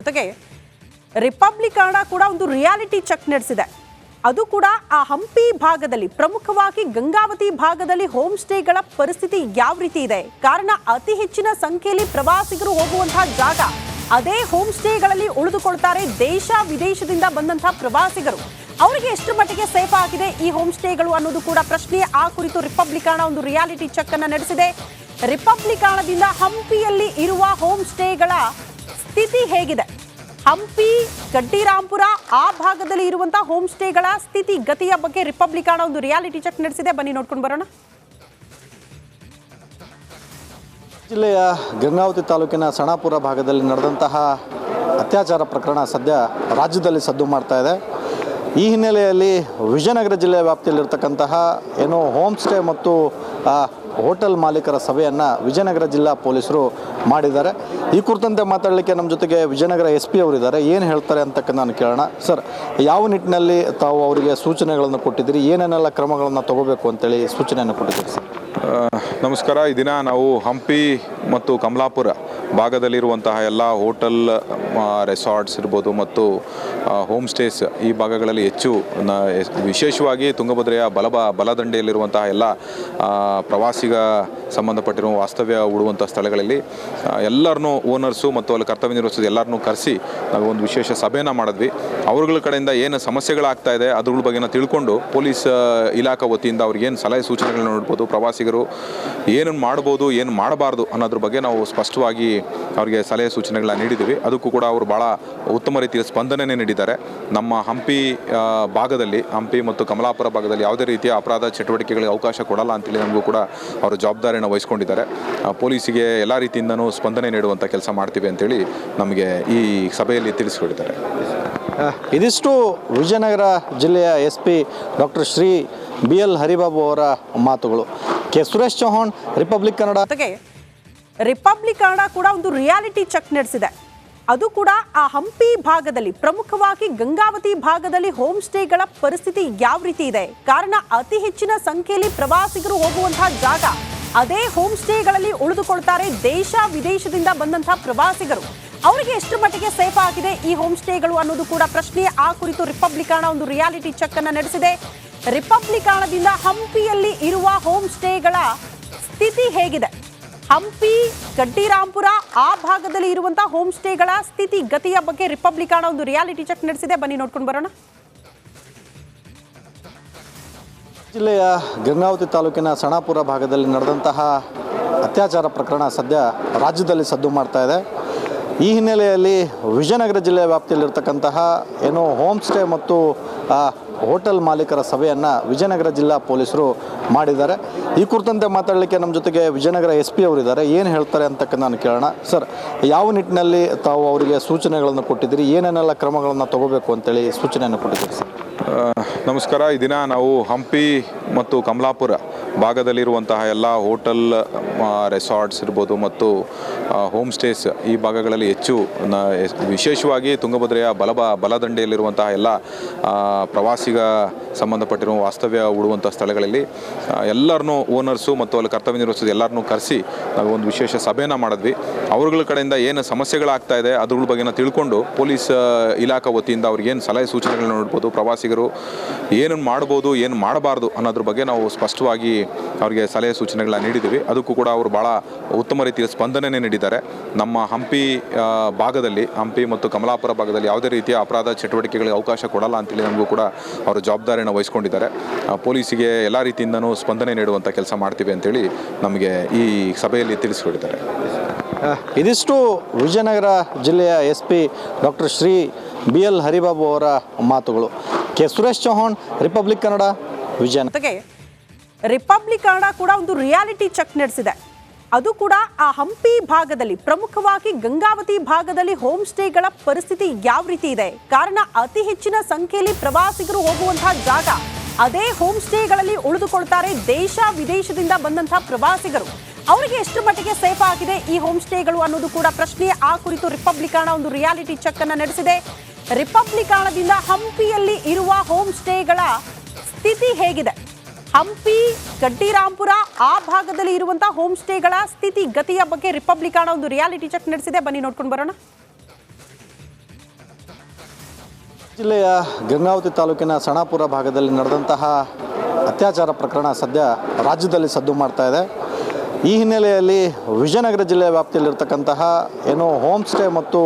ಜೊತೆಗೆ ರಿಪಬ್ಲಿಕಾಣ ಕೂಡ ಒಂದು ರಿಯಾಲಿಟಿ ಚೆಕ್ ನಡೆಸಿದೆ. ಅದು ಕೂಡ ಆ ಹಂಪಿ ಭಾಗದಲ್ಲಿ, ಪ್ರಮುಖವಾಗಿ ಗಂಗಾವತಿ ಭಾಗದಲ್ಲಿ ಹೋಮ್ ಸ್ಟೇಗಳ ಪರಿಸ್ಥಿತಿ ಯಾವ ರೀತಿ ಇದೆ. ಕಾರಣ ಅತಿ ಹೆಚ್ಚಿನ ಸಂಖ್ಯೆಯಲ್ಲಿ ಪ್ರವಾಸಿಗರು ಹೋಗುವಂತಹ ಜಾಗ. ಅದೇ ಹೋಮ್ ಸ್ಟೇಗಳಲ್ಲಿ ಉಳಿದುಕೊಳ್ತಾರೆ ದೇಶ ವಿದೇಶದಿಂದ ಬಂದಂತಹ ಪ್ರವಾಸಿಗರು. ಅವರಿಗೆ ಎಷ್ಟು ಮಟ್ಟಿಗೆ ಸೇಫ್ ಆಗಿದೆ ಈ ಹೋಮ್ ಸ್ಟೇಗಳು ಅನ್ನೋದು ಕೂಡ ಪ್ರಶ್ನೆ. ಆ ಕುರಿತು ರಿಪಬ್ಲಿಕಾಣ ಒಂದು ರಿಯಾಲಿಟಿ ಚೆಕ್ ಅನ್ನ ನಡೆಸಿದೆ. ರಿಪಬ್ಲಿಕಾಣದಿಂದ ಹಂಪಿಯಲ್ಲಿ ಇರುವ ಹೋಮ್ ಸ್ಟೇಗಳ ಸ್ಥಿತಿ ಹೇಗಿದೆ, ಹಂಪಿ ಗಡ್ಡಿರಾಂಪುರ ಆ ಭಾಗದಲ್ಲಿ ಇರುವಂತಹ ಹೋಮ್ ಸ್ಟೇಗಳ ಸ್ಥಿತಿ ಗತಿಯ ಬಗ್ಗೆ ರಿಪಬ್ಲಿಕಾಣ ಒಂದು ರಿಯಾಲಿಟಿ ಚೆಕ್ ನಡೆಸಿದೆ. ಬನ್ನಿ ನೋಡ್ಕೊಂಡು ಬರೋಣ. ಜಿಲ್ಲೆಯ ಗಂಗಾವತಿ ತಾಲೂಕಿನ ಸಣಾಪುರ ಭಾಗದಲ್ಲಿ ನಡೆದಂತಹ ಅತ್ಯಾಚಾರ ಪ್ರಕರಣ ಸದ್ಯ ರಾಜ್ಯದಲ್ಲಿ ಸದ್ದು ಮಾಡ್ತಾ ಇದೆ. ಈ ಹಿನ್ನೆಲೆಯಲ್ಲಿ ವಿಜಯನಗರ ಜಿಲ್ಲೆಯ ವ್ಯಾಪ್ತಿಯಲ್ಲಿರ್ತಕ್ಕಂತಹ ಏನು ಹೋಮ್ ಸ್ಟೇ ಮತ್ತು ಹೋಟೆಲ್ ಮಾಲೀಕರ ಸಭೆಯನ್ನು ವಿಜಯನಗರ ಜಿಲ್ಲಾ ಪೊಲೀಸರು ಮಾಡಿದ್ದಾರೆ. ಈ ಕುರಿತಂತೆ ಮಾತಾಡಲಿಕ್ಕೆ ನಮ್ಮ ಜೊತೆಗೆ ವಿಜಯನಗರ SP ಅವರಿದ್ದಾರೆ. ಏನು ಹೇಳ್ತಾರೆ ಅಂತಕ್ಕಂಥ ನಾನು ಕೇಳೋಣ. ಸರ್, ಯಾವ ನಿಟ್ಟಿನಲ್ಲಿ ತಾವು ಅವರಿಗೆ ಸೂಚನೆಗಳನ್ನು ಕೊಟ್ಟಿದ್ದೀರಿ, ಏನೇನೆಲ್ಲ ಕ್ರಮಗಳನ್ನು ತಗೋಬೇಕು ಅಂತೇಳಿ ಸೂಚನೆಯನ್ನು ಕೊಟ್ಟಿದ್ದೀರಿ ಸರ್? ನಮಸ್ಕಾರ. ಈ ದಿನ ನಾವು ಹಂಪಿ ಮತ್ತು ಕಮಲಾಪುರ ಭಾಗದಲ್ಲಿರುವಂತಹ ಎಲ್ಲ ಹೋಟೆಲ್, ರೆಸಾರ್ಟ್ಸ್ ಇರ್ಬೋದು ಮತ್ತು ಹೋಮ್ ಸ್ಟೇಸ್ ಈ ಭಾಗಗಳಲ್ಲಿ ಹೆಚ್ಚು ವಿಶೇಷವಾಗಿ ತುಂಗಭದ್ರೆಯ ಬಲದಂಡೆಯಲ್ಲಿರುವಂತಹ ಎಲ್ಲ ಪ್ರವಾಸಿಗ ಸಂಬಂಧಪಟ್ಟಿರುವ ವಾಸ್ತವ್ಯ ಹೂಡುವಂಥ ಸ್ಥಳಗಳಲ್ಲಿ ಎಲ್ಲರನ್ನೂ ಓನರ್ಸು ಮತ್ತು ಅಲ್ಲಿ ಕರ್ತವ್ಯ ನಿರ್ವಹಿಸೋದು ಎಲ್ಲರನ್ನೂ ಕರೆಸಿ ನಾವು ಒಂದು ವಿಶೇಷ ಸಭೆಯನ್ನು ಮಾಡಿದ್ವಿ. ಅವ್ರಗಳ ಕಡೆಯಿಂದ ಏನು ಸಮಸ್ಯೆಗಳಾಗ್ತಾ ಇದೆ ಅದ್ರ ಬಗ್ಗೆ ತಿಳ್ಕೊಂಡು ಪೊಲೀಸ್ ಇಲಾಖೆ ವತಿಯಿಂದ ಅವ್ರಿಗೇನು ಸಲಹೆ ಸೂಚನೆಗಳನ್ನ ನೋಡ್ಬೋದು, ಪ್ರವಾಸಿಗರು ಏನನ್ನು ಮಾಡ್ಬೋದು ಏನು ಮಾಡಬಾರ್ದು ಅನ್ನೋದ್ರ ಬಗ್ಗೆ ನಾವು ಸ್ಪಷ್ಟವಾಗಿ ಅವರಿಗೆ ಸಲಹೆ ಸೂಚನೆಗಳನ್ನ ನೀಡಿದ್ದೀವಿ. ಅದಕ್ಕೂ ಕೂಡ ಅವರು ಭಾಳ ಉತ್ತಮ ರೀತಿಯ ಸ್ಪಂದನೆ ನೀಡಿದ್ದಾರೆ. ನಮ್ಮ ಹಂಪಿ ಭಾಗದಲ್ಲಿ, ಹಂಪಿ ಮತ್ತು ಕಮಲಾಪುರ ಭಾಗದಲ್ಲಿ ಯಾವುದೇ ರೀತಿಯ ಅಪರಾಧ ಚಟುವಟಿಕೆಗಳಿಗೆ ಅವಕಾಶ ಕೊಡಲ್ಲ ಅಂತೇಳಿ ನಮಗೂ ಕೂಡ ಅವರು ಜವಾಬ್ದಾರಿಯನ್ನು ವಹಿಸ್ಕೊಂಡಿದ್ದಾರೆ. ಪೊಲೀಸಿಗೆ ಎಲ್ಲ ರೀತಿಯಿಂದನೂ ಸ್ಪಂದನೆ ನೀಡುವಂಥ ಕೆಲಸ ಮಾಡ್ತೀವಿ ಅಂತೇಳಿ ನಮಗೆ ಈ ಸಭೆಯಲ್ಲಿ ತಿಳಿಸ್ಕೊಟ್ಟಿದ್ದಾರೆ. ಇದಿಷ್ಟು ವಿಜಯನಗರ ಜಿಲ್ಲೆಯ SP doctor Shri BL Haribabu ಅವರ ಮಾತುಗಳು. K Suresh Chauhan, Republic Kannada. ಜೊತೆಗೆ ರಿಪಬ್ಲಿಕಾಣ ಕೂಡ ಒಂದು ರಿಯಾಲಿಟಿ ಚೆಕ್ ನಡೆಸಿದೆ. ಅದು ಕೂಡ ಆ ಹಂಪಿ ಭಾಗದಲ್ಲಿ, ಪ್ರಮುಖವಾಗಿ ಗಂಗಾವತಿ ಭಾಗದಲ್ಲಿ ಹೋಮ್ ಸ್ಟೇಗಳ ಪರಿಸ್ಥಿತಿ ಯಾವ ರೀತಿ ಇದೆ. ಕಾರಣ ಅತಿ ಹೆಚ್ಚಿನ ಸಂಖ್ಯೆಯಲ್ಲಿ ಪ್ರವಾಸಿಗರು ಹೋಗುವಂತಹ ಜಾಗ. ಅದೇ ಹೋಮ್ ಸ್ಟೇಗಳಲ್ಲಿ ಉಳಿದುಕೊಳ್ತಾರೆ ದೇಶ ವಿದೇಶದಿಂದ ಬಂದಂತಹ ಪ್ರವಾಸಿಗರು. ಅವರಿಗೆ ಎಷ್ಟು ಮಟ್ಟಿಗೆ ಸೇಫ್ ಆಗಿದೆ ಈ ಹೋಮ್ ಸ್ಟೇಗಳು ಅನ್ನೋದು ಕೂಡ ಪ್ರಶ್ನೆ. ಆ ಕುರಿತು ರಿಪಬ್ಲಿಕಾಣ ಒಂದು ರಿಯಾಲಿಟಿ ಚೆಕ್ ಅನ್ನ ನಡೆಸಿದೆ. ರಿಪಬ್ಲಿಕಾಣದಿಂದ ಹಂಪಿಯಲ್ಲಿ ಇರುವ ಹೋಮ್ ಸ್ಟೇಗಳ ಸ್ಥಿತಿ ಹೇಗಿದೆ, ಹಂಪಿ ಗಡ್ಡಿರಾಂಪುರ ಆ ಭಾಗದಲ್ಲಿ ಇರುವಂತಹ ಹೋಮ್ ಸ್ಟೇಗಳ ಸ್ಥಿತಿ ಗತಿಯ ಬಗ್ಗೆ ರಿಪಬ್ಲಿಕಾಣ ಒಂದು ರಿಯಾಲಿಟಿ ಚೆಕ್ ನಡೆಸಿದೆ. ಬನ್ನಿ ನೋಡ್ಕೊಂಡು ಬರೋಣ. ಜಿಲ್ಲೆಯ ಗಂಗಾವತಿ ತಾಲೂಕಿನ ಸಣಾಪುರ ಭಾಗದಲ್ಲಿ ನಡೆದಂತಹ ಅತ್ಯಾಚಾರ ಪ್ರಕರಣ ಸದ್ಯ ರಾಜ್ಯದಲ್ಲಿ ಸದ್ದು ಮಾಡ್ತಾ ಇದೆ. ಈ ಹಿನ್ನೆಲೆಯಲ್ಲಿ ವಿಜಯನಗರ ಜಿಲ್ಲೆಯ ವ್ಯಾಪ್ತಿಯಲ್ಲಿರ್ತಕ್ಕಂತಹ ಏನು ಹೋಮ್ ಸ್ಟೇ ಮತ್ತು ಹೋಟೆಲ್ ಮಾಲೀಕರ ಸಭೆಯನ್ನು ವಿಜಯನಗರ ಜಿಲ್ಲಾ ಪೊಲೀಸರು ಮಾಡಿದ್ದಾರೆ. ಈ ಕುರಿತಂತೆ ಮಾತಾಡಲಿಕ್ಕೆ ನಮ್ಮ ಜೊತೆಗೆ ವಿಜಯನಗರ SP ಅವರಿದ್ದಾರೆ. ಏನು ಹೇಳ್ತಾರೆ ಅಂತಕ್ಕಂಥ ನಾನು ಕೇಳೋಣ. ಸರ್, ಯಾವ ನಿಟ್ಟಿನಲ್ಲಿ ತಾವು ಅವರಿಗೆ ಸೂಚನೆಗಳನ್ನು ಕೊಟ್ಟಿದ್ದೀರಿ, ಏನೇನೆಲ್ಲ ಕ್ರಮಗಳನ್ನು ತಗೋಬೇಕು ಅಂತೇಳಿ ಸೂಚನೆಯನ್ನು ಕೊಟ್ಟಿದ್ದೀರಿ ಸರ್? ನಮಸ್ಕಾರ. ಈ ದಿನ ನಾವು ಹಂಪಿ ಮತ್ತು ಕಮಲಾಪುರ ಭಾಗದಲ್ಲಿರುವಂತಹ ಎಲ್ಲ ಹೋಟೆಲ್, ರೆಸಾರ್ಟ್ಸ್ ಇರ್ಬೋದು ಮತ್ತು ಹೋಮ್ ಸ್ಟೇಸ್ ಈ ಭಾಗಗಳಲ್ಲಿ ಹೆಚ್ಚು ವಿಶೇಷವಾಗಿ ತುಂಗಭದ್ರೆಯ ಬಲದಂಡೆಯಲ್ಲಿರುವಂತಹ ಎಲ್ಲ ಪ್ರವಾಸಿಗ ಸಂಬಂಧಪಟ್ಟಿರುವ ವಾಸ್ತವ್ಯ ಹೂಡುವಂಥ ಸ್ಥಳಗಳಲ್ಲಿ ಎಲ್ಲರನ್ನೂ ಓನರ್ಸು ಮತ್ತು ಅಲ್ಲಿ ಕರ್ತವ್ಯ ನಿರ್ವಹಿಸೋದು ಎಲ್ಲರನ್ನೂ ಕರೆಸಿ ನಾವು ಒಂದು ವಿಶೇಷ ಸಭೆಯನ್ನು ಮಾಡಿದ್ವಿ. ಅವ್ರಗಳ ಕಡೆಯಿಂದ ಏನು ಸಮಸ್ಯೆಗಳಾಗ್ತಾ ಇದೆ ಅದ್ರ ಬಗ್ಗೆ ತಿಳ್ಕೊಂಡು ಪೊಲೀಸ್ ಇಲಾಖೆ ವತಿಯಿಂದ ಅವ್ರಿಗೇನು ಸಲಹೆ ಸೂಚನೆಗಳನ್ನ ನೋಡ್ಬೋದು, ಪ್ರವಾಸಿಗರು ಏನನ್ನು ಮಾಡ್ಬೋದು ಏನು ಮಾಡಬಾರ್ದು ಅನ್ನೋದ್ರ ಬಗ್ಗೆ ನಾವು ಸ್ಪಷ್ಟವಾಗಿ ಅವರಿಗೆ ಸಲಹೆ ಸೂಚನೆಗಳನ್ನ ನೀಡಿದ್ದೀವಿ. ಅದಕ್ಕೂ ಕೂಡ ಅವರು ಭಾಳ ಉತ್ತಮ ರೀತಿಯ ಸ್ಪಂದನೆ ನೀಡಿದ್ದಾರೆ. ನಮ್ಮ ಹಂಪಿ ಭಾಗದಲ್ಲಿ, ಹಂಪಿ ಮತ್ತು ಕಮಲಾಪುರ ಭಾಗದಲ್ಲಿ ಯಾವುದೇ ರೀತಿಯ ಅಪರಾಧ ಚಟುವಟಿಕೆಗಳಿಗೆ ಅವಕಾಶ ಕೊಡಲ್ಲ ಅಂತೇಳಿ ನಮಗೂ ಕೂಡ ಅವರು ಜವಾಬ್ದಾರಿಯನ್ನು ವಹಿಸ್ಕೊಂಡಿದ್ದಾರೆ. ಪೊಲೀಸಿಗೆ ಎಲ್ಲ ರೀತಿಯಿಂದನೂ ಸ್ಪಂದನೆ ನೀಡುವಂಥ ಕೆಲಸ ಮಾಡ್ತೀವಿ ಅಂತೇಳಿ ನಮಗೆ ಈ ಸಭೆಯಲ್ಲಿ ತಿಳಿಸ್ಕೊಟ್ಟಿದ್ದಾರೆ. ಇದಿಷ್ಟು ವಿಜಯನಗರ ಜಿಲ್ಲೆಯ SP doctor Shri BL Haribabu ಅವರ ಮಾತುಗಳು. K Suresh Chauhan, Republic Kannada, Vijayanagara. ಜೊತೆಗೆ ರಿಪಬ್ಲಿಕಾಣ ಕೂಡ ಒಂದು ರಿಯಾಲಿಟಿ ಚೆಕ್ ನಡೆಸಿದೆ. ಅದು ಕೂಡ ಆ ಹಂಪಿ ಭಾಗದಲ್ಲಿ, ಪ್ರಮುಖವಾಗಿ ಗಂಗಾವತಿ ಭಾಗದಲ್ಲಿ ಹೋಮ್ ಸ್ಟೇಗಳ ಪರಿಸ್ಥಿತಿ ಯಾವ ರೀತಿ ಇದೆ. ಕಾರಣ ಅತಿ ಹೆಚ್ಚಿನ ಸಂಖ್ಯೆಯಲ್ಲಿ ಪ್ರವಾಸಿಗರು ಹೋಗುವಂತಹ ಜಾಗ. ಅದೇ ಹೋಮ್ ಸ್ಟೇಗಳಲ್ಲಿ ಉಳಿದುಕೊಳ್ತಾರೆ ದೇಶ ವಿದೇಶದಿಂದ ಬಂದಂತಹ ಪ್ರವಾಸಿಗರು. ಅವರಿಗೆ ಎಷ್ಟು ಮಟ್ಟಿಗೆ ಸೇಫ್ ಆಗಿದೆ ಈ ಹೋಮ್ ಸ್ಟೇಗಳು ಅನ್ನೋದು ಕೂಡ ಪ್ರಶ್ನೆ. ಆ ಕುರಿತು ರಿಪಬ್ಲಿಕಾಣ ಒಂದು ರಿಯಾಲಿಟಿ ಚೆಕ್ ಅನ್ನ ನಡೆಸಿದೆ. ರಿಪಬ್ಲಿಕಾಣದಿಂದ ಹಂಪಿಯಲ್ಲಿ ಇರುವ ಹೋಮ್ ಸ್ಟೇಗಳ ಸ್ಥಿತಿ ಹೇಗಿದೆ, ಹಂಪಿ ಗಡ್ಡಿರಾಂಪುರ ಆ ಭಾಗದಲ್ಲಿ ಇರುವಂತಹ ಹೋಮ್ ಸ್ಟೇಗಳ ಸ್ಥಿತಿ ಗತಿಯ ಬಗ್ಗೆ ರಿಪಬ್ಲಿಕಾಣ ಒಂದು ರಿಯಾಲಿಟಿ ಚೆಕ್ ನಡೆಸಿದೆ. ಬನ್ನಿ ನೋಡ್ಕೊಂಡು ಬರೋಣ. ಜಿಲ್ಲೆಯ ಗಂಗಾವತಿ ತಾಲೂಕಿನ ಸಣಾಪುರ ಭಾಗದಲ್ಲಿ ನಡೆದಂತಹ ಅತ್ಯಾಚಾರ ಪ್ರಕರಣ ಸದ್ಯ ರಾಜ್ಯದಲ್ಲಿ ಸದ್ದು ಮಾಡ್ತಾ ಇದೆ. ಈ ಹಿನ್ನೆಲೆಯಲ್ಲಿ ವಿಜಯನಗರ ಜಿಲ್ಲೆಯ ವ್ಯಾಪ್ತಿಯಲ್ಲಿರ್ತಕ್ಕಂತಹ ಹೋಮ್ ಸ್ಟೇ ಮತ್ತು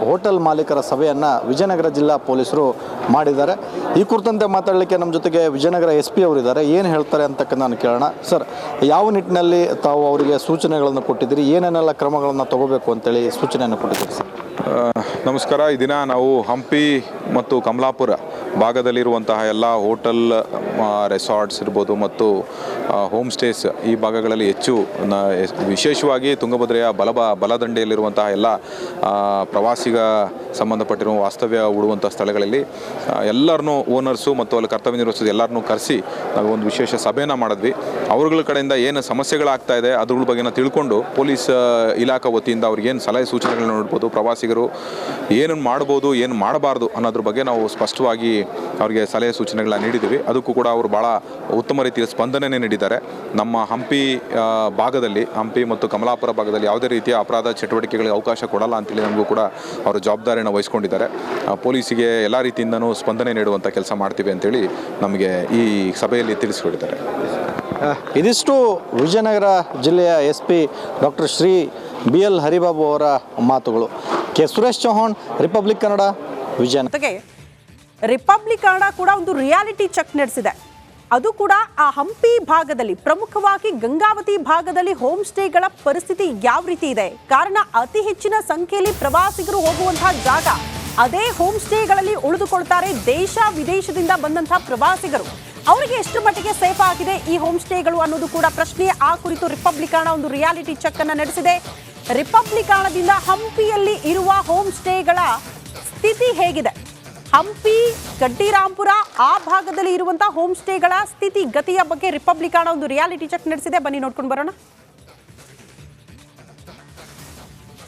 ಹೋಟೆಲ್ ಮಾಲೀಕರ ಸಭೆಯನ್ನು ವಿಜಯನಗರ ಜಿಲ್ಲಾ ಪೊಲೀಸರು ಮಾಡಿದ್ದಾರೆ. ಈ ಕುರಿತಂತೆ ಮಾತಾಡಲಿಕ್ಕೆ ನಮ್ಮ ಜೊತೆಗೆ ವಿಜಯನಗರ SP ಅವರಿದ್ದಾರೆ. ಏನು ಹೇಳ್ತಾರೆ ಅಂತಕ್ಕಂಥ ಕೇಳೋಣ. ಸರ್, ಯಾವ ನಿಟ್ಟಿನಲ್ಲಿ ತಾವು ಅವರಿಗೆ ಸೂಚನೆಗಳನ್ನು ಕೊಟ್ಟಿದ್ದೀರಿ, ಏನೇನೆಲ್ಲ ಕ್ರಮಗಳನ್ನು ತಗೋಬೇಕು ಅಂತೇಳಿ ಸೂಚನೆಯನ್ನು ಕೊಟ್ಟಿದ್ದೀರಿ ಸರ್? ನಮಸ್ಕಾರ. ಈ ದಿನ ನಾವು ಹಂಪಿ ಮತ್ತು ಕಮಲಾಪುರ ಭಾಗದಲ್ಲಿರುವಂತಹ ಎಲ್ಲ ಹೋಟೆಲ್, ರೆಸಾರ್ಟ್ಸ್ ಇರ್ಬೋದು ಮತ್ತು ಹೋಮ್ ಸ್ಟೇಸ್ ಈ ಭಾಗಗಳಲ್ಲಿ ಹೆಚ್ಚು ವಿಶೇಷವಾಗಿ ತುಂಗಭದ್ರೆಯ ಬಲದಂಡೆಯಲ್ಲಿರುವಂತಹ ಎಲ್ಲ ಪ್ರವಾಸಿಗ ಸಂಬಂಧಪಟ್ಟಿರುವ ವಾಸ್ತವ್ಯ ಹೂಡುವಂಥ ಸ್ಥಳಗಳಲ್ಲಿ ಎಲ್ಲರನ್ನೂ ಓನರ್ಸು ಮತ್ತು ಅಲ್ಲಿ ಕರ್ತವ್ಯ ನಿರ್ವಹಿಸೋದು ಎಲ್ಲರನ್ನೂ ಕರೆಸಿ ನಾವು ಒಂದು ವಿಶೇಷ ಸಭೆಯನ್ನು ಮಾಡಿದ್ವಿ. ಅವ್ರಗಳ ಕಡೆಯಿಂದ ಏನು ಸಮಸ್ಯೆಗಳಾಗ್ತಾ ಇದೆ ಅದ್ರ ಬಗ್ಗೆನ ತಿಳ್ಕೊಂಡು ಪೊಲೀಸ್ ಇಲಾಖೆ ವತಿಯಿಂದ ಅವ್ರಿಗೇನು ಸಲಹೆ ಸೂಚನೆಗಳನ್ನ ನೋಡ್ಬೋದು, ಪ್ರವಾಸಿಗರು ಏನು ಮಾಡ್ಬೋದು ಏನು ಮಾಡಬಾರ್ದು ಅನ್ನೋದ್ರ ಬಗ್ಗೆ ನಾವು ಸ್ಪಷ್ಟವಾಗಿ ಅವರಿಗೆ ಸಲಹೆ ಸೂಚನೆಗಳನ್ನ ನೀಡಿದ್ದೀವಿ. ಅದಕ್ಕೂ ಕೂಡ ಅವರು ಭಾಳ ಉತ್ತಮ ರೀತಿಯ ಸ್ಪಂದನೆ ನೀಡಿದ್ದಾರೆ. ನಮ್ಮ ಹಂಪಿ ಭಾಗದಲ್ಲಿ, ಹಂಪಿ ಮತ್ತು ಕಮಲಾಪುರ ಭಾಗದಲ್ಲಿ ಯಾವುದೇ ರೀತಿಯ ಅಪರಾಧ ಚಟುವಟಿಕೆಗಳಿಗೆ ಅವಕಾಶ ಕೊಡಲ್ಲ ಅಂತೇಳಿ ನಮಗೂ ಕೂಡ ಅವರು ಜವಾಬ್ದಾರಿಯನ್ನು ವಹಿಸ್ಕೊಂಡಿದ್ದಾರೆ. ಪೊಲೀಸಿಗೆ ಎಲ್ಲ ರೀತಿಯಿಂದನೂ ಸ್ಪಂದನೆ ನೀಡುವಂಥ ಕೆಲಸ ಮಾಡ್ತೀವಿ ಅಂತೇಳಿ ನಮಗೆ ಈ ಸಭೆಯಲ್ಲಿ ತಿಳಿಸ್ಕೊಟ್ಟಿದ್ದಾರೆ. ಇದಿಷ್ಟು ವಿಜಯನಗರ ಜಿಲ್ಲೆಯ SP doctor Shri BL Haribabu ಅವರ ಮಾತುಗಳು. K Suresh Chauhan, Republic Kannada, Vijayanagara. ಜೊತೆಗೆ ರಿಪಬ್ಲಿಕ್ ಕನ್ನಡ ಕೂಡ ಒಂದು ರಿಯಾಲಿಟಿ ಚೆಕ್ ನಡೆಸಿದೆ. ಅದು ಕೂಡ ಆ ಹಂಪಿ ಭಾಗದಲ್ಲಿ, ಪ್ರಮುಖವಾಗಿ ಗಂಗಾವತಿ ಭಾಗದಲ್ಲಿ ಹೋಮ್ ಸ್ಟೇಗಳ ಪರಿಸ್ಥಿತಿ ಯಾವ ರೀತಿ ಇದೆ. ಕಾರಣ ಅತಿ ಹೆಚ್ಚಿನ ಸಂಖ್ಯೆಯಲ್ಲಿ ಪ್ರವಾಸಿಗರು ಹೋಗುವಂತಹ ಜಾಗ. ಅದೇ ಹೋಮ್ ಸ್ಟೇಗಳಲ್ಲಿ ಉಳಿದುಕೊಳ್ತಾರೆ ದೇಶ ವಿದೇಶದಿಂದ ಬಂದಂತಹ ಪ್ರವಾಸಿಗರು. ಅವರಿಗೆ ಎಷ್ಟು ಮಟ್ಟಿಗೆ ಸೇಫ್ ಆಗಿದೆ ಈ ಹೋಮ್ ಸ್ಟೇಗಳು ಅನ್ನೋದು ಕೂಡ ಪ್ರಶ್ನೆ. ಆ ಕುರಿತು ರಿಪಬ್ಲಿಕ್ ಕನ್ನಡ ಒಂದು ರಿಯಾಲಿಟಿ ಚೆಕ್ ಅನ್ನು ನಡೆಸಿದೆ. ರಿಪಬ್ಲಿಕ್ ಕನ್ನಡದಿಂದ ಹಂಪಿಯಲ್ಲಿ ಇರುವ ಹೋಮ್ ಸ್ಟೇಗಳ ಸ್ಥಿತಿ ಹೇಗಿದೆ, ಹಂಪಿ, ಗಡ್ಡಿರಾಂಪುರ ಆ ಭಾಗದಲ್ಲಿ ಇರುವಂತಹ ಹೋಮ್ ಸ್ಟೇಗಳ ಸ್ಥಿತಿ ಗತಿಯ ಬಗ್ಗೆ ರಿಪಬ್ಲಿಕ್ ಕನ್ನಡ ಒಂದು ರಿಯಾಲಿಟಿ ಚೆಕ್ ನಡೆಸಿದೆ. ಬನ್ನಿ ನೋಡ್ಕೊಂಡು ಬರೋಣ.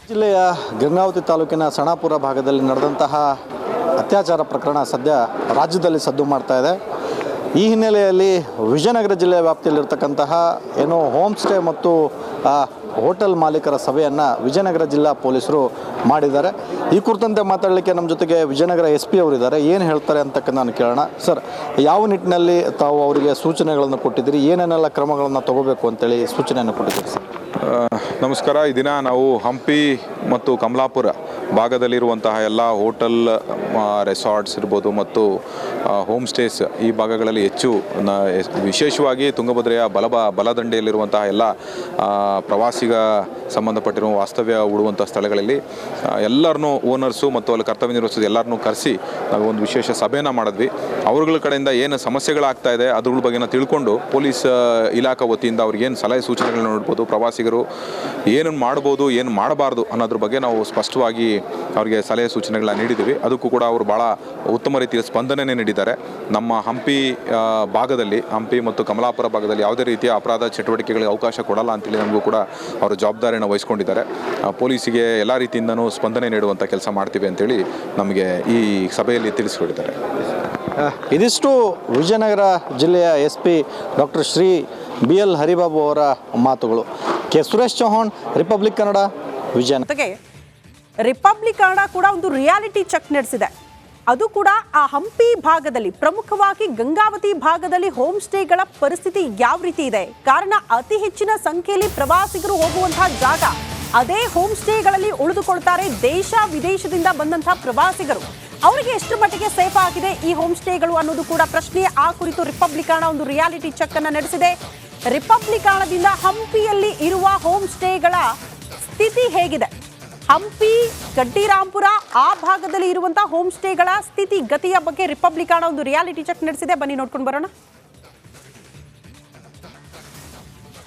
ಜಿಲ್ಲೆಯ ಗಂಗಾವತಿ ತಾಲೂಕಿನ ಸಣಾಪುರ ಭಾಗದಲ್ಲಿ ನಡೆದಂತಹ ಅತ್ಯಾಚಾರ ಪ್ರಕರಣ ಸದ್ಯ ರಾಜ್ಯದಲ್ಲಿ ಸದ್ದು ಮಾಡ್ತಾ ಇದೆ. ಈ ಹಿನ್ನೆಲೆಯಲ್ಲಿ ವಿಜಯನಗರ ಜಿಲ್ಲೆಯ ವ್ಯಾಪ್ತಿಯಲ್ಲಿರ್ತಕ್ಕಂತಹ ಹೋಮ್ ಸ್ಟೇ ಮತ್ತು ಹೋಟೆಲ್ ಮಾಲೀಕರ ಸಭೆಯನ್ನು ವಿಜಯನಗರ ಜಿಲ್ಲಾ ಪೊಲೀಸರು ಮಾಡಿದ್ದಾರೆ. ಈ ಕುರಿತಂತೆ ಮಾತಾಡಲಿಕ್ಕೆ ನಮ್ಮ ಜೊತೆಗೆ ವಿಜಯನಗರ SP ಅವರಿದ್ದಾರೆ. ಏನು ಹೇಳ್ತಾರೆ ಅಂತಕ್ಕಂಥ ಕೇಳೋಣ. ಸರ್, ಯಾವ ನಿಟ್ಟಿನಲ್ಲಿ ತಾವು ಅವರಿಗೆ ಸೂಚನೆಗಳನ್ನು ಕೊಟ್ಟಿದ್ದೀರಿ, ಏನೇನೆಲ್ಲ ಕ್ರಮಗಳನ್ನು ತಗೋಬೇಕು ಅಂತೇಳಿ ಸೂಚನೆಯನ್ನು ಕೊಟ್ಟಿದ್ದೀರಿ ಸರ್? ನಮಸ್ಕಾರ. ಈ ದಿನ ನಾವು ಹಂಪಿ ಮತ್ತು ಕಮಲಾಪುರ ಭಾಗದಲ್ಲಿರುವಂತಹ ಎಲ್ಲ ಹೋಟೆಲ್, ರೆಸಾರ್ಟ್ಸ್ ಇರ್ಬೋದು ಮತ್ತು ಹೋಮ್ ಸ್ಟೇಸ್ ಈ ಭಾಗಗಳಲ್ಲಿ ಹೆಚ್ಚು ವಿಶೇಷವಾಗಿ ತುಂಗಭದ್ರೆಯ ಬಲದಂಡೆಯಲ್ಲಿರುವಂತಹ ಎಲ್ಲ ಪ್ರವಾಸಿಗ ಸಂಬಂಧಪಟ್ಟಿರುವ ವಾಸ್ತವ್ಯ ಹೂಡುವಂಥ ಸ್ಥಳಗಳಲ್ಲಿ ಎಲ್ಲರನ್ನೂ ಓನರ್ಸು ಮತ್ತು ಅಲ್ಲಿ ಕರ್ತವ್ಯ ನಿರ್ವಹಿಸೋದು ಎಲ್ಲರನ್ನೂ ಕರೆಸಿ ನಾವು ಒಂದು ವಿಶೇಷ ಸಭೆಯನ್ನು ಮಾಡಿದ್ವಿ. ಅವ್ರಗಳ ಕಡೆಯಿಂದ ಏನು ಸಮಸ್ಯೆಗಳಾಗ್ತಾ ಇದೆ ಅದ್ರ ಬಗ್ಗೆನ ತಿಳ್ಕೊಂಡು ಪೊಲೀಸ್ ಇಲಾಖೆ ವತಿಯಿಂದ ಅವ್ರಿಗೇನು ಸಲಹೆ ಸೂಚನೆಗಳನ್ನ ನೋಡ್ಬೋದು, ಪ್ರವಾಸಿಗರು ಏನು ಮಾಡ್ಬೋದು ಏನು ಮಾಡಬಾರ್ದು ಅನ್ನೋದ್ರ ಬಗ್ಗೆ ನಾವು ಸ್ಪಷ್ಟವಾಗಿ ಅವರಿಗೆ ಸಲಹೆ ಸೂಚನೆಗಳನ್ನ ನೀಡಿದ್ದೀವಿ. ಅದಕ್ಕೂ ಕೂಡ ಅವರು ಭಾಳ ಉತ್ತಮ ರೀತಿಯ ಸ್ಪಂದನೆ ನೀಡಿದ್ದಾರೆ. ನಮ್ಮ ಹಂಪಿ ಭಾಗದಲ್ಲಿ, ಹಂಪಿ ಮತ್ತು ಕಮಲಾಪುರ ಭಾಗದಲ್ಲಿ ಯಾವುದೇ ರೀತಿಯ ಅಪರಾಧ ಚಟುವಟಿಕೆಗಳಿಗೆ ಅವಕಾಶ ಕೊಡಲ್ಲ ಅಂತೇಳಿ ನಮಗೂ ಕೂಡ ಅವರು ಜವಾಬ್ದಾರಿಯನ್ನು ವಹಿಸ್ಕೊಂಡಿದ್ದಾರೆ. ಪೊಲೀಸಿಗೆ ಎಲ್ಲ ರೀತಿಯಿಂದನೂ ಸ್ಪಂದನೆ ನೀಡುವಂಥ ಕೆಲಸ ಮಾಡ್ತೀವಿ ಅಂತೇಳಿ ನಮಗೆ ಈ ಸಭೆಯಲ್ಲಿ ತಿಳಿಸ್ಕೊಟ್ಟಿದ್ದಾರೆ. ಇದಿಷ್ಟು ವಿಜಯನಗರ ಜಿಲ್ಲೆಯ SP doctor Shri BL Haribabu ಅವರ ಮಾತುಗಳು. K Suresh Chauhan, Republic Kannada, Vijayanagara. ಜೊತೆಗೆ ರಿಪಬ್ಲಿಕ್ ಕನ್ನಡ ಕೂಡ ಒಂದು ರಿಯಾಲಿಟಿ ಚೆಕ್ ನಡೆಸಿದೆ. ಅದು ಕೂಡ ಆ ಹಂಪಿ ಭಾಗದಲ್ಲಿ, ಪ್ರಮುಖವಾಗಿ ಗಂಗಾವತಿ ಭಾಗದಲ್ಲಿ ಹೋಮ್ ಸ್ಟೇಗಳ ಪರಿಸ್ಥಿತಿ ಯಾವ ರೀತಿ ಇದೆ. ಕಾರಣ ಅತಿ ಹೆಚ್ಚಿನ ಸಂಖ್ಯೆಯಲ್ಲಿ ಪ್ರವಾಸಿಗರು ಹೋಗುವಂತಹ ಜಾಗ. ಅದೇ ಹೋಮ್ ಸ್ಟೇಗಳಲ್ಲಿ ಉಳಿದುಕೊಳ್ತಾರೆ ದೇಶ ವಿದೇಶದಿಂದ ಬಂದಂತಹ ಪ್ರವಾಸಿಗರು. ಅವರಿಗೆ ಎಷ್ಟು ಮಟ್ಟಿಗೆ ಸೇಫ್ ಆಗಿದೆ ಈ ಹೋಮ್ ಸ್ಟೇಗಳು ಅನ್ನೋದು ಕೂಡ ಪ್ರಶ್ನೆ. ಆ ಕುರಿತು ರಿಪಬ್ಲಿಕ್ ಕನ್ನಡ ಒಂದು ರಿಯಾಲಿಟಿ ಚೆಕ್ ಅನ್ನು ನಡೆಸಿದೆ. ರಿಪಬ್ಲಿಕ್ ಕನ್ನಡದಿಂದ ಹಂಪಿಯಲ್ಲಿ ಇರುವ ಹೋಮ್ ಸ್ಟೇಗಳ ಸ್ಥಿತಿ ಹೇಗಿದೆ, ಹಂಪಿ, ಗಡ್ಡಿರಾಂಪುರ ಆ ಭಾಗದಲ್ಲಿ ಇರುವಂತಹ ಹೋಮ್ ಸ್ಟೇಗಳ ಸ್ಥಿತಿ ಗತಿಯ ಬಗ್ಗೆ ರಿಪಬ್ಲಿಕ್ ಕನ್ನಡ ಒಂದು ರಿಯಾಲಿಟಿ ಚೆಕ್ ನಡೆಸಿದೆ. ಬನ್ನಿ ನೋಡ್ಕೊಂಡು ಬರೋಣ.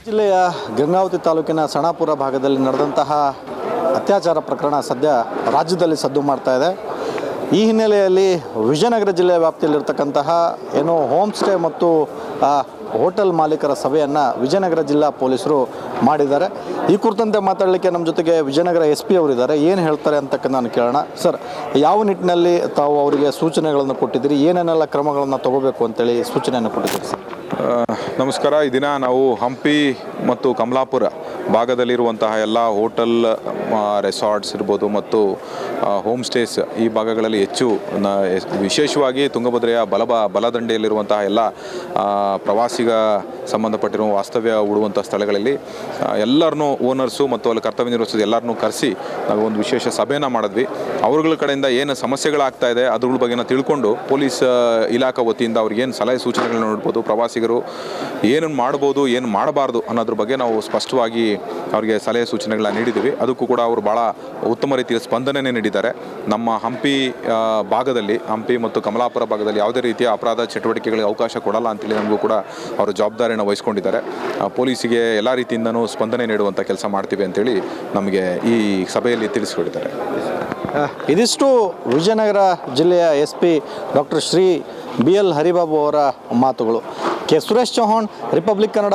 ಜಿಲ್ಲೆಯ ಗಂಗಾವತಿ ತಾಲೂಕಿನ ಸಣಾಪುರ ಭಾಗದಲ್ಲಿ ನಡೆದಂತಹ ಅತ್ಯಾಚಾರ ಪ್ರಕರಣ ಸದ್ಯ ರಾಜ್ಯದಲ್ಲಿ ಸದ್ದು ಮಾಡ್ತಾ ಇದೆ. ಈ ಹಿನ್ನೆಲೆಯಲ್ಲಿ ವಿಜಯನಗರ ಜಿಲ್ಲೆಯ ವ್ಯಾಪ್ತಿಯಲ್ಲಿರ್ತಕ್ಕಂತಹ ಹೋಮ್ ಸ್ಟೇ ಮತ್ತು ಹೋಟೆಲ್ ಮಾಲೀಕರ ಸಭೆಯನ್ನು ವಿಜಯನಗರ ಜಿಲ್ಲಾ ಪೊಲೀಸರು ಮಾಡಿದ್ದಾರೆ. ಈ ಕುರಿತಂತೆ ಮಾತಾಡಲಿಕ್ಕೆ ನಮ್ಮ ಜೊತೆಗೆ ವಿಜಯನಗರ SP ಅವರಿದ್ದಾರೆ. ಏನು ಹೇಳ್ತಾರೆ ಅಂತಕ್ಕಂಥ ಕೇಳೋಣ. ಸರ್, ಯಾವ ನಿಟ್ಟಿನಲ್ಲಿ ತಾವು ಅವರಿಗೆ ಸೂಚನೆಗಳನ್ನು ಕೊಟ್ಟಿದ್ದೀರಿ, ಏನೇನೆಲ್ಲ ಕ್ರಮಗಳನ್ನು ತಗೋಬೇಕು ಅಂತೇಳಿ ಸೂಚನೆಯನ್ನು ಕೊಟ್ಟಿದ್ದೀರಿ ಸರ್? ನಮಸ್ಕಾರ. ಈ ದಿನ ನಾವು ಹಂಪಿ ಮತ್ತು ಕಮಲಾಪುರ ಭಾಗದಲ್ಲಿರುವಂತಹ ಎಲ್ಲ ಹೋಟೆಲ್, ರೆಸಾರ್ಟ್ಸ್ ಇರ್ಬೋದು ಮತ್ತು ಹೋಮ್ ಸ್ಟೇಸ್ ಈ ಭಾಗಗಳಲ್ಲಿ ಹೆಚ್ಚು ವಿಶೇಷವಾಗಿ ತುಂಗಭದ್ರೆಯ ಬಲದಂಡೆಯಲ್ಲಿರುವಂತಹ ಎಲ್ಲ ಪ್ರವಾಸಿಗ ಸಂಬಂಧಪಟ್ಟಿರುವ ವಾಸ್ತವ್ಯ ಹೂಡುವಂಥ ಸ್ಥಳಗಳಲ್ಲಿ ಎಲ್ಲರನ್ನೂ ಓನರ್ಸು ಮತ್ತು ಅಲ್ಲಿ ಕರ್ತವ್ಯ ನಿರ್ವಹಿಸೋದು ಎಲ್ಲರನ್ನೂ ಕರೆಸಿ ನಾವು ಒಂದು ವಿಶೇಷ ಸಭೆಯನ್ನು ಮಾಡಿದ್ವಿ. ಅವ್ರಗಳ ಕಡೆಯಿಂದ ಏನು ಸಮಸ್ಯೆಗಳಾಗ್ತಾ ಇದೆ ಅದ್ರ ಬಗ್ಗೆ ತಿಳ್ಕೊಂಡು ಪೊಲೀಸ್ ಇಲಾಖೆ ವತಿಯಿಂದ ಅವ್ರಿಗೇನು ಸಲಹೆ ಸೂಚನೆಗಳನ್ನ ನೋಡ್ಬೋದು, ಪ್ರವಾಸಿಗರು ಏನು ಮಾಡ್ಬೋದು ಏನು ಮಾಡಬಾರ್ದು ಅನ್ನೋದ್ರ ಬಗ್ಗೆ ನಾವು ಸ್ಪಷ್ಟವಾಗಿ ಅವರಿಗೆ ಸಲಹೆ ಸೂಚನೆಗಳನ್ನ ನೀಡಿದ್ದೀವಿ. ಅದಕ್ಕೂ ಕೂಡ ಅವರು ಭಾಳ ಉತ್ತಮ ರೀತಿಯ ಸ್ಪಂದನೆಯೇ ನೀಡಿದ್ದಾರೆ. ನಮ್ಮ ಹಂಪಿ ಭಾಗದಲ್ಲಿ, ಹಂಪಿ ಮತ್ತು ಕಮಲಾಪುರ ಭಾಗದಲ್ಲಿ ಯಾವುದೇ ರೀತಿಯ ಅಪರಾಧ ಚಟುವಟಿಕೆಗಳಿಗೆ ಅವಕಾಶ ಕೊಡಲ್ಲ ಅಂತೇಳಿ ನಮಗೂ ಕೂಡ ಅವರು ಜವಾಬ್ದಾರಿಯನ್ನು ವಹಿಸ್ಕೊಂಡಿದ್ದಾರೆ. ಪೊಲೀಸಿಗೆ ಎಲ್ಲ ರೀತಿಯಿಂದನೂ ಸ್ಪಂದನೆ ನೀಡುವಂಥ ಕೆಲಸ ಮಾಡ್ತೀವಿ ಅಂತೇಳಿ ನಮಗೆ ಈ ಸಭೆಯಲ್ಲಿ ತಿಳಿಸಿಕೊಟ್ಟಿದ್ದಾರೆ. ಇದಿಷ್ಟು ವಿಜಯನಗರ ಜಿಲ್ಲೆಯ SP doctor Shri BL Haribabu ಅವರ ಮಾತುಗಳು. K Suresh Chauhan, Republic Kannada.